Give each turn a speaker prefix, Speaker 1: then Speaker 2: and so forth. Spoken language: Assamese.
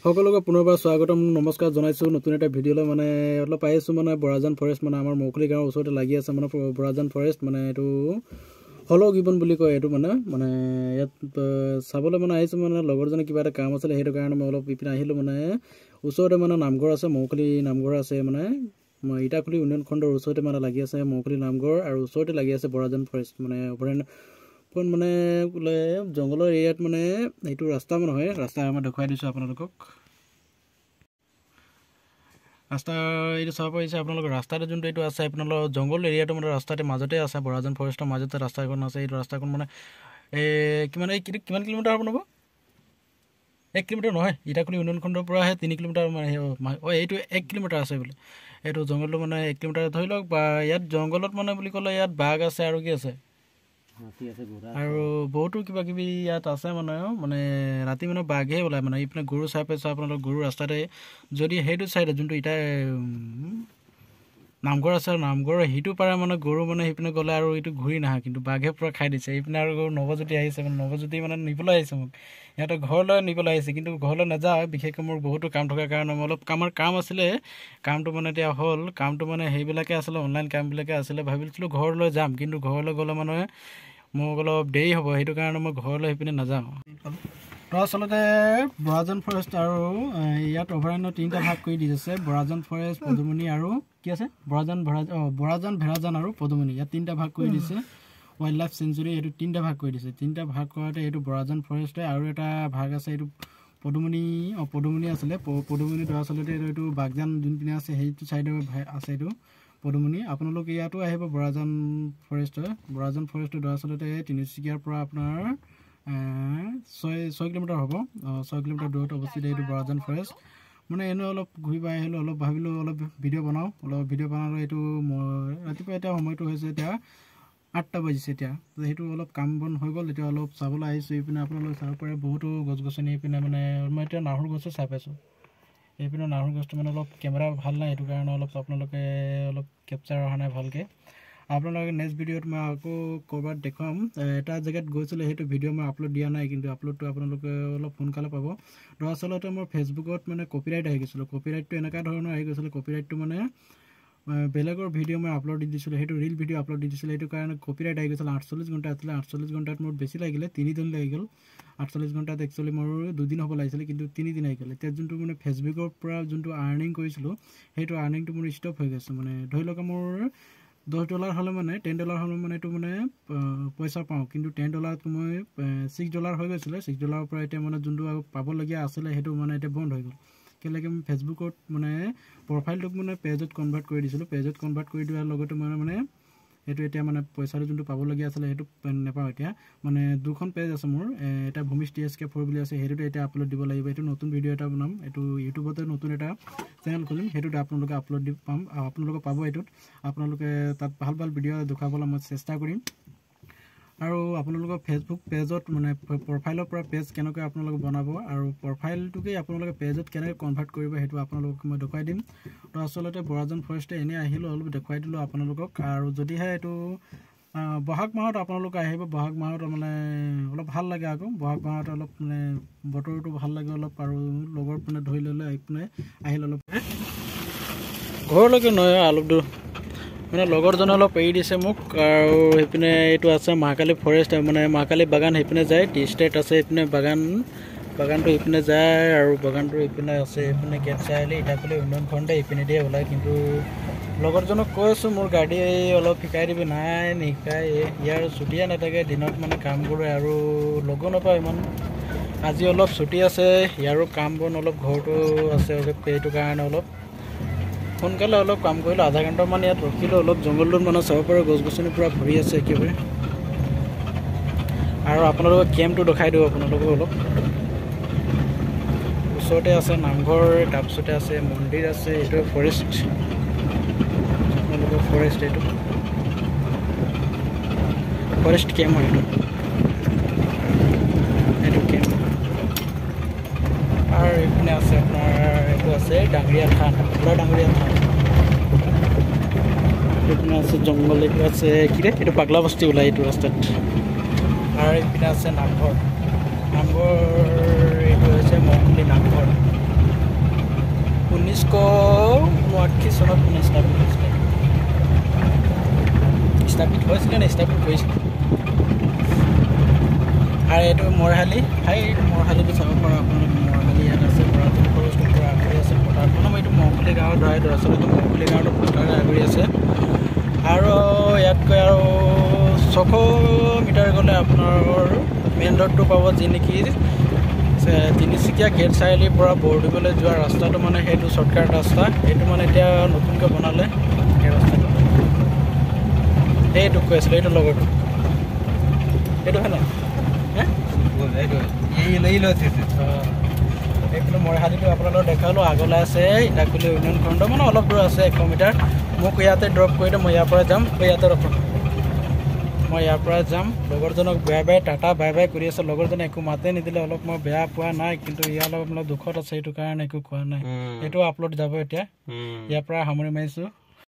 Speaker 1: সকলোকে পুনৰবাৰ স্বাগতম নমস্কাৰ জনাইছো নতুন এটা ভিডিঅ'লৈ মানে অলপ পাইছো মানে বৰাজান ফৰেষ্ট মানে আমাৰ মৌখলি গাঁৱৰ ওচৰতে লাগি আছে মানে বৰাজান ফৰেষ্ট মানে এটো হলো গিবন বুলি কয় এটো মানে ইয়াত চাবলৈ মানে আহিছো মানে লগৰজনে কিবা এটা কাম আছিল হেতু কাৰণে মই অলপ ইপিনে আহিলো মানে ওচৰতে মানে নামঘৰ আছে মৌখলি নামঘৰ আছে মানে ইটাখুলি উন্নয়ন খণ্ডৰ ওচৰতে মানে লাগি আছে মৌখলি নামঘৰ আৰু ওচৰতে লাগি আছে বৰাজান ফৰেষ্ট মানে কোন মানে জংগলৰ এৰিয়াত মানে এইটো ৰাস্তা মানে হয় ৰাস্তা আমি দেখাই দিছো আপোনালোকক ৰাস্তা এইটো চাব পাৰিছে আপোনালোকৰ ৰাস্তাতে যোনটো এইটো আছে আপোনালোকৰ জংগল এৰিয়াটো মানে ৰাস্তাতে মাজতে আছে বৰাজান ফৰেষ্টৰ মাজতে ৰাস্তা এখন আছে এই ৰাস্তাখন মানে কিমান কিলোমিটাৰ হ'ব নব 1 কিলোমিটাৰ নহয় ইটাখুলি উন্নয়ন খণ্ডৰ পৰা 3 কিলোমিটাৰ মানে এইটো 1 কিলোমিটাৰ আছে বুলি এইটো জংগলটো মানে 1 কিলোমিটাৰ ধৰি লওক বা ইয়াত জংগলত মানে বুলি ক'লে ইয়াত বাঘ আছে আৰু কি আছে আৰু বহুতো কিবা কিবি ইয়াত আছে মানে ৰাতি মানে বাঘে ওলাই মানে ইপিনে গৰু চাই পাইছে আপোনালোক গৰু ৰাস্তাতে যদি হেইটো চাইডে যোনটো ইটা নামঘৰ আছে নামঘৰ হিটো পাৰে মানে গৰু মানে হিপিনে গলে আৰু ইটো ঘূৰি নাহা কিন্তু বাঘে পুৰা খাই দিছে ইপিনে আৰু নৱজ্যোতি আহিছে মানে নৱজ্যোতি মানে নিবলৈ আহিছে মোক ইয়াতে ঘৰলৈ নিবলৈ আহিছে কিন্তু ঘৰলৈ নাযাওঁ বিশেষকৈ মোৰ বহুতো কাম থকাৰ কাৰণে অলপ কাম আছিলে কামটো মানে এতিয়া হ'ল কামটো মানে হেইবিলাকে আছিলে অনলাইন কামবিলাকে আছিলে ভাবিছিলো ঘৰলৈ যাম কিন্তু ঘৰলৈ গলে মানে মোক অলপ দেৰি হ'ব হেতু কাৰণে মই ঘৰলৈ হিপিনে নাযাওঁ তো আসলতে বৰাজান ফৰেষ্ট আৰু ইয়াত অভয়াৰণ্য তিনিটা ভাগ কৰি দিছে বৰাজান ফৰেষ্ট পদুমনি আৰু কি আছে বৰাজান ভেৰাজান আৰু পদুমনি ইয়াত তিনিটা ভাগ কৰি দিছে ওয়াইল্ড লাইফ সেঞ্চুৰী এটো তিনিটা ভাগ কৰি দিছে তিনিটা ভাগ কৰাতে এটো বৰাজান ফৰেষ্ট আৰু এটা ভাগ আছে এটো পদুমনি আছিল পদুমনি তো আসলতে এটো বাগজান যোন পিনে আছে হেইটো সাইডে আছে এটো পদুমনি আপোনালোক ইয়াতো আহিব বৰাজান ফৰেষ্ট দৰাচলতে তিনিচুকীয়াৰ পৰা আপোনাৰ 6 কিলোমিটাৰ হ'ব 6 কিলোমিটাৰ দূৰত অৱস্থিত এইটো বৰাজান ফৰেষ্ট মানে এনে অলপ ঘুৰি বাই আহিলো অলপ ভাবিলো অলপ ভিডিঅ' বনাও বনালে এইটো ৰাতিপুৱা এটা সময়টো হৈছে এতিয়া 8টা বাজিছে এতিয়া হেতু অলপ কাম বন হৈ গল এতিয়া অলপ চাবলৈ আহিছো ইপিনে আপোনালোক চাব পাৰে বহুতো গছগছনি ইপিনে মানে মই এতিয়া নাহৰ গছ চাই পাইছো এইপিনে নাহৰ গছটো মানে অলপ কেমেৰা ভাল নাই এটো কাৰণে অলপ আপোনালোকে অলপ কেপচাৰ অহা নাই ভালকে আপোনালোকে নেক্সট ভিডিঅ'ত মই আকৌ কৰবাত দেখাম এটা জায়গাত গৈছিল হেতু ভিডিঅ' মই আপলোড দিয়া নাই কিন্তু আপলোডটো আপোনালোকে অলপ সোনকালে পাব দৰাচলতে মোৰ ফেসবুকত মানে কপিৰাইট আহি গৈছিল কপিৰাইটটো এনেকা ধৰণৰ আহি গৈছিল কপিৰাইটটো মানে বেলেগৰ ভিডিঅ' মই আপলোড দি দিছিল হেতু ৰিল ভিডিঅ' আপলোড দি দিছিল হেতু কাৰণে কপিৰাইট আহি গৈছিল 48 ঘণ্টা আছিল 48 ঘণ্টাত মোৰ বেছি লাগিলে 3 দিন লাগি গল 48 ঘণ্টাত একচুয়ালি মোৰ 2 দিন হ'ব লাগিছিল কিন্তু 3 দিন আহি গল এতিয়া যোনটো মানে ফেসবুকৰ পৰা যোনটো আৰ্নিং কৰিছিল হেতু আৰ্নিংটো মোৰ ষ্টপ হৈ গৈছে মানে ধৰি লওক মোৰ $10 হলে মানে $10 হলে মানে এটো মানে পইচা পাওঁ কিন্তু $10 ত মই $6 হৈ গৈছিল $6 পৰা এটা মানে যোনটো পাব লগিয়া আছিল হেতু মানে এটা বন্ধ হৈ গল কেলেকে মই ফেসবুকত মানে প্ৰফাইলটো মানে পেজত কনভাৰ্ট কৰি দিছিল পেজত কনভাৰ্ট কৰি দিয়াৰ লগতে মানে এটো এতিয়া মানে পইচাটো যোনটো পাব লগিয়া আছিল হেতু নেপাও এতিয়া মানে দুখন পেজ আছে মোৰ এটা ভূমিষ্ঠ TSK4 বুলি আছে হেতুটো এটা আপলোড দিব লাগিব এটো নতুন ভিডিঅ' এটা বনাম এটো ইউটিউবতে নতুন এটা চেনেল খুলিম হেতুটো আপোনালোকে আপলোড দি পাম আপোনালোকে পাব এটোত আপোনালোকে তাত ভাল ভিডিঅ' দেখাবলৈ মই চেষ্টা কৰিম আৰু আপোনালোকৰ ফেসবুক পেজত মানে প্ৰফাইলৰ পৰা পেজ কেনেকৈ আপোনালোকে বনাব আৰু প্ৰফাইলটোকে আপোনালোকে পেজত কেনেকৈ কনভাৰ্ট কৰিব হেতু আপোনালোকক মই দেখাই দিম তো আসলতে বৰাজান ফৰেষ্টে এনে আহিলো অলপ দেখাই দিলো আপোনালোকক আৰু যদিহে এটো বহাগ মাহত আপোনালোক আহিব বহাগ মাহত মানে অলপ ভাল লাগে আকৌ বহাগ মাহত অলপ মানে বতৰটো ভাল লাগে অলপ আৰু লগৰ মানে ধৰি ললে আহিল অলপ ঘৰলৈকে নয় অলপ দূৰ মানে লগৰজন অলপ এৰি দিছে মোক আৰু হেপিনে এইটো আছে মহাকালী ফৰেষ্ট মানে মহাকালী বাগান হেপিনে যায় টি ষ্টেট আছে হেপিনে বাগানটো হেপিনে যায় আৰু বাগানটো হেপিনে আছে হেপিনে গেট চাইলে ইটাখুলি উন্নয়ন খণ্ডে হেপিনে দিয়ে ওলাই কিন্তু লগৰজনক কৈছো মোৰ গাড়ী অলপ শিকাই দিবি নাই নিকাই ইয়াৰ ছুটিয়া নাথাকে দিনত মানে কাম কৰে আৰু লগো নাপায় ইমান আজি অলপ ছুটি আছে ইয়াৰো কাম বন অলপ ঘৰটো আছে এইটো কাৰণে অলপ সোনকালে অলপ কাম কৰিলো আধা ঘণ্টা মান ইয়াত ৰখিলো অলপ জংগলটোত মানে চাব পাৰে গছগছনি পুৰা ভৰি আছে একেবাৰে আৰু আপোনালোকক কেম্পটো দেখাই দিও আপোনালোকক অলপ ওচৰতে আছে নামঘৰ তাৰপিছতে আছে মন্দিৰ আছে এইটো ফৰেষ্ট আপোনালোকৰ ফৰেষ্ট এইটো ফৰেষ্ট কেম্প হয় এইটো কেম্প আৰু এইপিনে আছে আপোনাৰ এইটো আছে ডাঙৰীয়া থান ডাঙৰীয়া থান এইপিনে আছে জংগল এইটো আছে কিৰে এইটো পাগলা বস্তি ওলাই এইটো ৰাস্তাত আৰু এইপিনে আছে নামঘৰ এইটো হৈছে মৌখলি নামঘৰ 1989 চনত স্থাপিত হৈছিলে নে স্থাপিত কৰিছিল আৰু এইটো মৰহালি মৰহালিটো চাব পৰা আপোনালোকে মৰহালি ইয়াত আছে বৰাজল ফৰেষ্টৰ পৰা আগৰি আছে পথাৰখন এইটো মহকুলি গাঁৱৰ ধৰাই দৰাচলতে মহকুলি গাঁৱৰ পথাৰে আগৰি আছে আৰু ইয়াতকৈ আৰু 600 মিটাৰ গ'লে আপোনাৰ মেইন ৰোডটো পাব যি নেকি তিনিচুকীয়া গেট চাৰিআলিৰ পৰা বৰদুবলৈ যোৱা ৰাস্তাটো মানে সেইটো শ্বৰ্টকাট ৰাস্তা এইটো মানে এতিয়া নতুনকৈ বনালে সেই ৰাস্তাটো এইটো কৈ আছিলে এইটো লগৰটো এইটো হয় নাই এইটো মৰহালিটো আপোনালোকক দেখালোঁ আগলৈ আছে ইটাকুলি ইউনিয়ন খণ্ড মানে অলপ দূৰ আছে 100 মিটাৰ মোক ইয়াতে ড্ৰপ কৰি দিওঁ মই ইয়াৰ পৰা যাম ইয়াতে ৰখোঁ মই ইয়াৰ পৰা যাম লগৰজনক বাই টাটা বাই কৰি আছে লগৰজনে একো মাতে নিদিলে অলপ মই বেয়া পোৱা নাই কিন্তু ইয়াৰ লগত অলপ দুখত আছে এইটো কাৰণে একো কোৱা নাই এইটো আপলোড যাব এতিয়া ইয়াৰ পৰা সামৰি মাৰিছোঁ